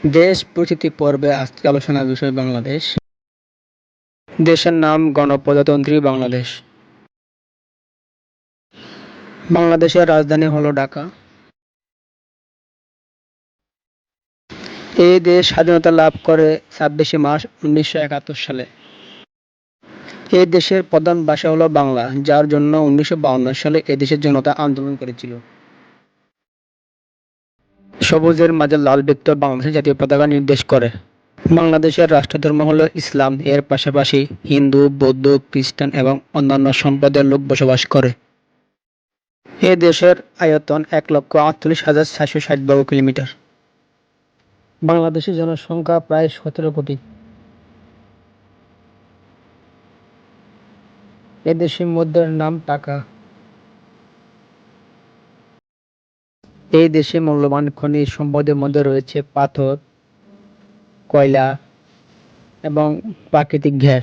দেশ পরিচিতি পর্বে আজকে আলোচনার বিষয় বাংলাদেশ। দেশের নাম গণপ্রজাতন্ত্রী বাংলাদেশ। বাংলাদেশের রাজধানী হলো ঢাকা। এই দেশ স্বাধীনতা লাভ করে ২৬শে মার্চ ১৯৭১ সালে। এই দেশের প্রধান ভাষা হলো বাংলা, যার জন্য ১৯৫২ সালে এই দেশের জনতা আন্দোলন করেছিল। সবুজের মাঝে লাল বৃত্ত বাংলাদেশের জাতীয় পতাকা নির্দেশ করে। বাংলাদেশের রাষ্ট্রধর্ম হলো ইসলাম। এর পাশাপাশি হিন্দু, বৌদ্ধ, খ্রিস্টান এবং অন্যান্য সম্প্রদায়ের লোক বসবাস করে। এ দেশের আয়তন ১,৪৮,৪৬০ বর্গ কিলোমিটার। বাংলাদেশের জনসংখ্যা প্রায় ১৭ কোটি। এ দেশের মুদ্রার নাম টাকা। এই দেশে মূল্যবান খনিজ সম্পদের মধ্যে রয়েছে পাথর, কয়লা এবং প্রাকৃতিক গ্যাস।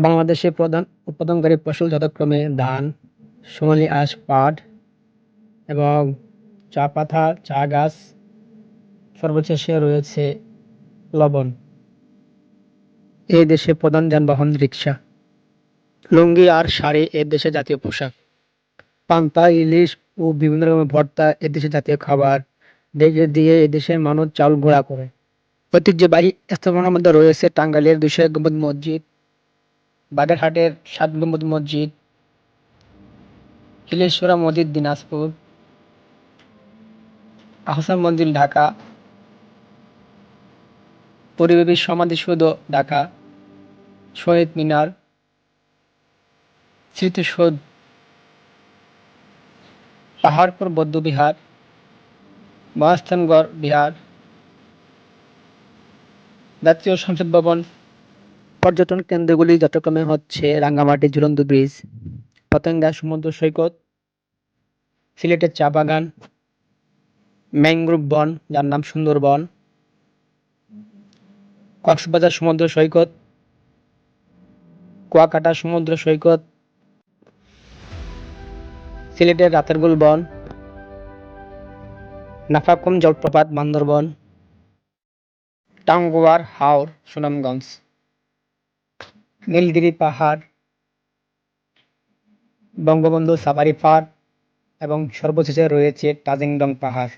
বাংলাদেশের প্রধান উৎপাদনকারী ফসল যথাক্রমে ধান, সোনালী আঁশ, পাট এবং চা পাতা, চা গাছ। সর্বশেষে রয়েছে লবণ। এই দেশে প্রধান যানবাহন রিক্সা। লুঙ্গি আর শাড়ি এ দেশের জাতীয় পোশাক। পান্তা, ইলিশ ও বিভিন্ন রকমের ভর্তা এ দেশের জাতীয় খাবার। দিয়ে এ দেশের মানুষ চাউল গুঁড়া করে। ঐতিহ্যবাহী স্থাপনার মধ্যে রয়েছে টাঙ্গাইলের ২০১ গম্বুজ মসজিদ, বাগেরহাটের ৭ গম্বুজ মসজিদ, হিলেশ্বরা মসজিদ দিনাজপুর, আহসান মঞ্জিল ঢাকা, পরিবেবী সমাধিসৌধ ঢাকা, শহীদ মিনার, স্মৃতিসৌধ, পাহাড়পুর বৌদ্ধবিহার, মহাস্থানগড় বিহার, জাতীয় সংসদ ভবন। পর্যটন কেন্দ্রগুলি যথাক্রমে হচ্ছে রাঙ্গামাটি ঝুলন্ত ব্রিজ, পতেঙ্গা সমুদ্র সৈকত, সিলেটের চা বাগান, ম্যানগ্রোভ বন যার নাম সুন্দরবন, কক্সবাজার সমুদ্র সৈকত, কুয়াকাটা সমুদ্র সৈকত, সিলেটের রাতারগুল বন, নাফাকুম জলপ্রপাত বান্দরবন, টাঙ্গুয়ার হাওর সুনামগঞ্জ, নীলগিরি পাহাড়, বঙ্গবন্ধু সাফারি পার্ক এবং সর্বশেষে রয়েছে তাজিংডং পাহাড়।